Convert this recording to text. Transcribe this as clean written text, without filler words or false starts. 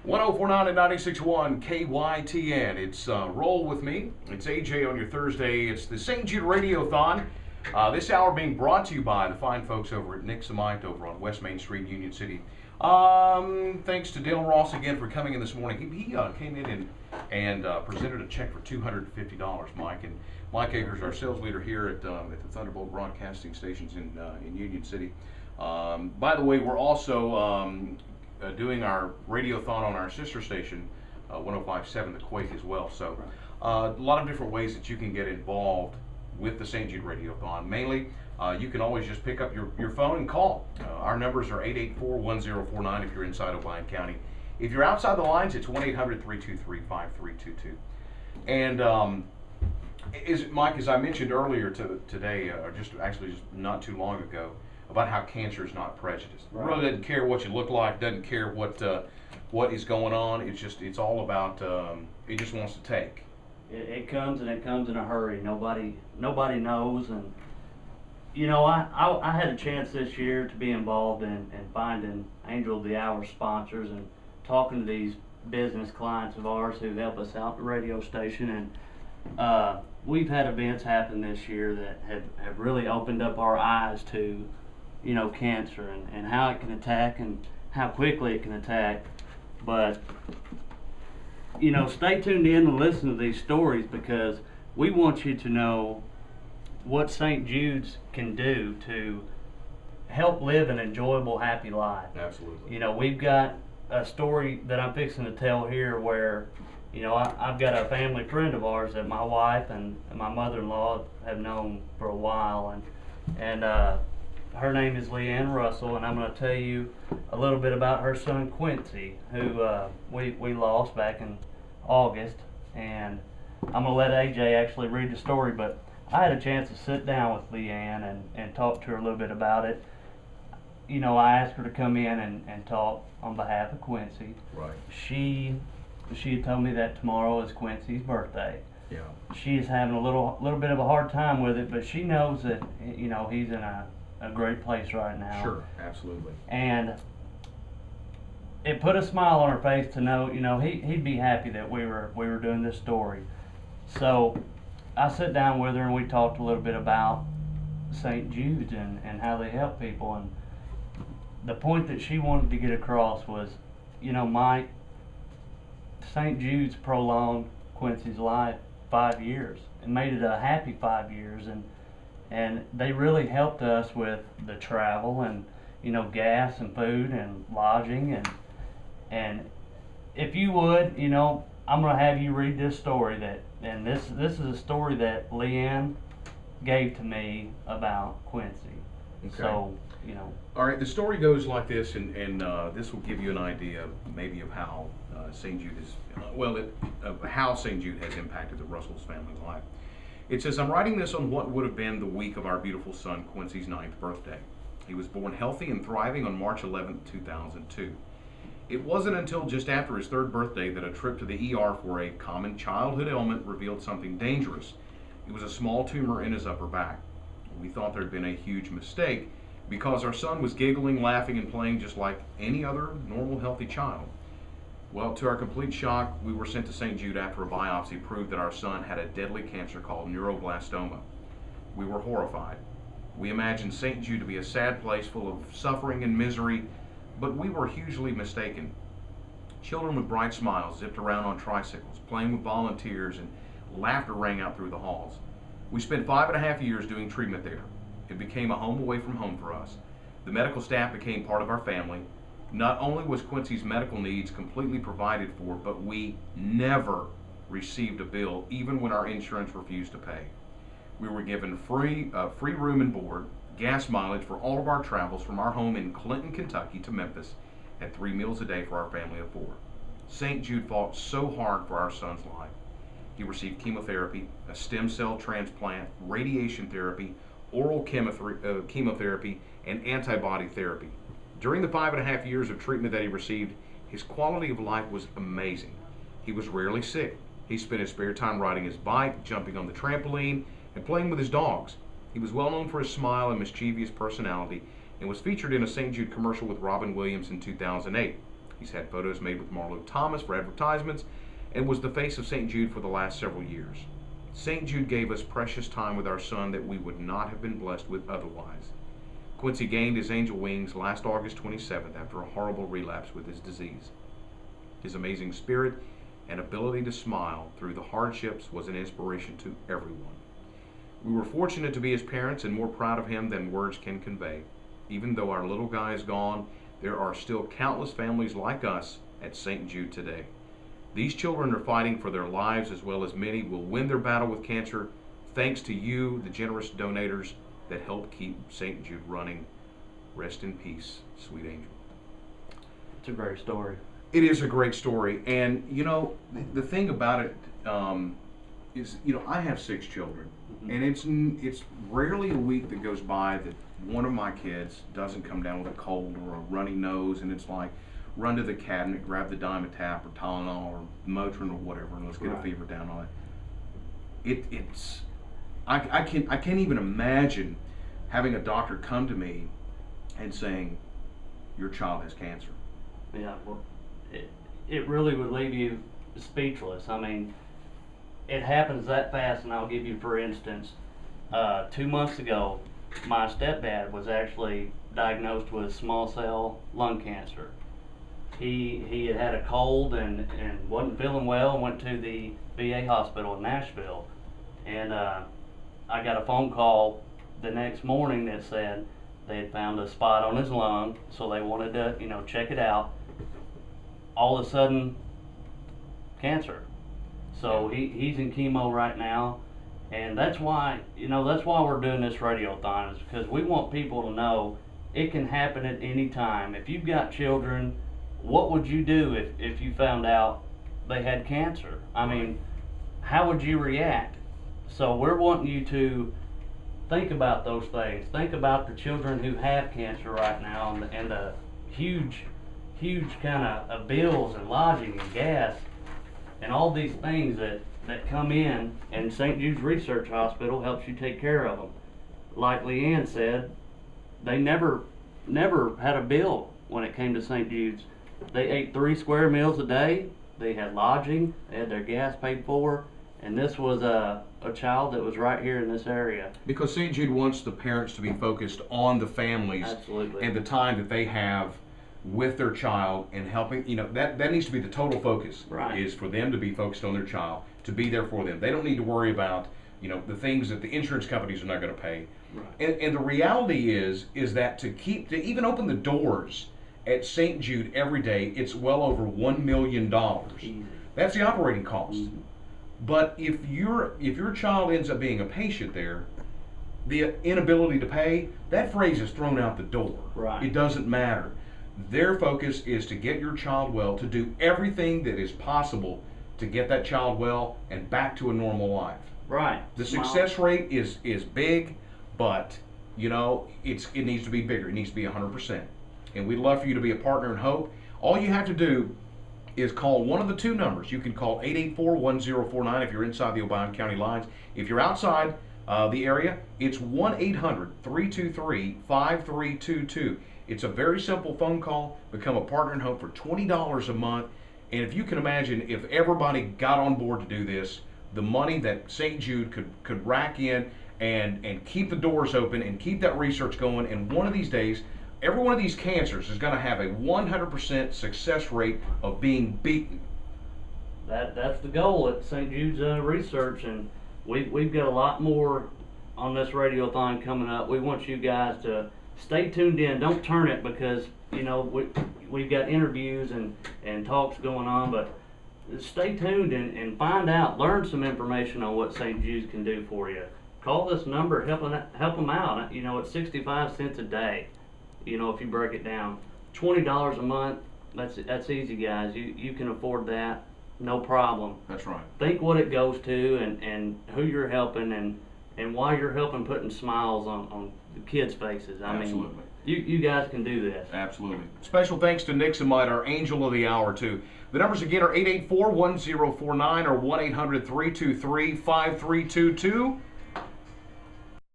1049 and 96.1 KYTN. It's Roll With Me. It's AJ on your Thursday. It's the St. Jude Radiothon. This hour being brought to you by the fine folks over at Nick Samite over on West Main Street, Union City. Thanks to Dale Ross again for coming in this morning. He came in and presented a check for $250, Mike. And Mike Akers, our sales leader here at the Thunderbolt Broadcasting Stations in Union City. By the way, we're also doing our radiothon on our sister station, 105.7 The Quake as well. So a lot of different ways that you can get involved with the St. Jude Radiothon. Mainly, you can always just pick up your phone and call. Our numbers are 884-1049 if you're inside Obion County. If you're outside the lines, it's 1-800-323-5322. And Mike, as I mentioned earlier today, or just not too long ago, about how cancer is not prejudice. Right. It really doesn't care what you look like, doesn't care what is going on. It's all about it just wants to take. It comes and it comes in a hurry. Nobody knows, and you know I had a chance this year to be involved in finding Angel of the Hour sponsors and talking to these business clients of ours who help us out at the radio station, and we've had events happen this year that have really opened up our eyes to cancer and how it can attack and how quickly it can attack. But stay tuned in and listen to these stories, because we want you to know what St. Jude's can do to help live an enjoyable, happy life. Absolutely. We've got a story that I'm fixing to tell here where I've got a family friend of ours that my wife and my mother-in-law have known for a while, and her name is Leanne Russell, and I'm going to tell you a little bit about her son Quincy, who we lost back in August. And I'm going to let AJ actually read the story, but I had a chance to sit down with Leanne and talk to her a little bit about it. I asked her to come in and talk on behalf of Quincy. Right. She had told me that tomorrow is Quincy's birthday. Yeah. She's having a little bit of a hard time with it, but she knows that he's in a great place right now. Sure, absolutely. And it put a smile on her face to know, he'd be happy that we were doing this story. So I sat down with her and we talked a little bit about St. Jude's and how they help people. And the point that she wanted to get across was, Mike, St. Jude's prolonged Quincy's life 5 years and made it a happy 5 years, and they really helped us with the travel and gas and food and lodging, and if you would, I'm going to have you read this story and this is a story that Leanne gave to me about Quincy. Okay. So all right, the story goes like this, and this will give you an idea maybe of how St. Jude is how St. Jude has impacted the Russell's family life. It says, I'm writing this on what would have been the week of our beautiful son Quincy's 9th birthday. He was born healthy and thriving on March 11, 2002. It wasn't until just after his 3rd birthday that a trip to the ER for a common childhood ailment revealed something dangerous. It was a small tumor in his upper back. We thought there'd been a huge mistake because our son was giggling, laughing, and playing just like any other normal, healthy child. Well, to our complete shock, we were sent to St. Jude after a biopsy proved that our son had a deadly cancer called neuroblastoma. We were horrified. We imagined St. Jude to be a sad place full of suffering and misery, but we were hugely mistaken. Children with bright smiles zipped around on tricycles, playing with volunteers, and laughter rang out through the halls. We spent 5.5 years doing treatment there. It became a home away from home for us. The medical staff became part of our family. Not only was Quincy's medical needs completely provided for, but we never received a bill, even when our insurance refused to pay. We were given free room and board, gas mileage for all of our travels from our home in Clinton, Kentucky to Memphis, and 3 meals a day for our family of 4. St. Jude fought so hard for our son's life. He received chemotherapy, a stem cell transplant, radiation therapy, oral chemotherapy, and antibody therapy. During the 5.5 years of treatment that he received, his quality of life was amazing. He was rarely sick. He spent his spare time riding his bike, jumping on the trampoline, and playing with his dogs. He was well known for his smile and mischievous personality, and was featured in a St. Jude commercial with Robin Williams in 2008. He's had photos made with Marlo Thomas for advertisements and was the face of St. Jude for the last several years. St. Jude gave us precious time with our son that we would not have been blessed with otherwise. Quincy gained his angel wings last August 27th after a horrible relapse with his disease. His amazing spirit and ability to smile through the hardships was an inspiration to everyone. We were fortunate to be his parents and more proud of him than words can convey. Even though our little guy is gone, there are still countless families like us at St. Jude today. These children are fighting for their lives as well as many will win their battle with cancer thanks to you, the generous donators that help keep St. Jude running. Rest in peace, sweet angel. It's a great story. It is a great story, and you know the thing about it is, you know, I have 6 children, and it's rarely a week that goes by that one of my kids doesn't come down with a cold or a runny nose, and it's like run to the cabinet, grab the Dimetap or Tylenol or Motrin or whatever, and let's get a fever down on it. I can't even imagine having a doctor come to me and saying your child has cancer. Yeah, well, it really would leave you speechless. I mean, it happens that fast, and I'll give you, for instance, 2 months ago, my stepdad was actually diagnosed with small cell lung cancer. He had a cold and wasn't feeling well and went to the VA hospital in Nashville. And I got a phone call the next morning that said they had found a spot on his lung, so they wanted to, you know, check it out. All of a sudden, cancer. So he's in chemo right now, and that's why, you know, that's why we're doing this radiothon, is because we want people to know it can happen at any time. If you've got children, what would you do if you found out they had cancer? I mean, how would you react? So we're wanting you to think about those things. Think about the children who have cancer right now, and the huge kind of bills and lodging and gas and all these things that come in, and St. Jude's Research Hospital helps you take care of them. Like Leanne said, they never had a bill when it came to St. Jude's. They ate 3 square meals a day, they had lodging, they had their gas paid for, and this was a child that was right here in this area. Because St. Jude wants the parents to be focused on the families. Absolutely. And the time that they have with their child and helping, you know, that needs to be the total focus. Right. Is for them to be focused on their child, to be there for them. They don't need to worry about, you know, the things that the insurance companies are not going to pay. Right. And the reality is that to even open the doors at St. Jude every day, it's well over $1 million. Easy. That's the operating cost. Mm-hmm. But if your child ends up being a patient there, the inability to pay, that phrase is thrown out the door. Right. It doesn't matter. Their focus is to get your child well, to do everything that is possible to get that child well and back to a normal life. Right. The success rate is big, but you know, it needs to be bigger. It needs to be 100%. And we'd love for you to be a partner in hope. All you have to do is call one of the 2 numbers. You can call 884-1049 if you're inside the Obion County lines. If you're outside the area, it's 1-800-323-5322. It's a very simple phone call. Become a partner in hope for $20 a month. And if you can imagine, if everybody got on board to do this, the money that St. Jude could rack in and keep the doors open and keep that research going, and one of these days, every one of these cancers is going to have a 100% success rate of being beaten. That's the goal at St. Jude's Research, and we've got a lot more on this radiothon coming up. We want you guys to stay tuned in. Don't turn it, because you know we've got interviews and talks going on, but stay tuned and find out, learn some information on what St. Jude's can do for you. Call this number, help them out. You know, it's 65 cents a day. You know, if you break it down, $20 a month, that's easy, guys. You can afford that, no problem. That's right. Think what it goes to and who you're helping and why you're helping, putting smiles on the kids' faces. I Absolutely. mean, you guys can do this. Absolutely. Special thanks to Nick Samite, our angel of the hour, too. The numbers again are 884-1049 or 1-800-323-5322.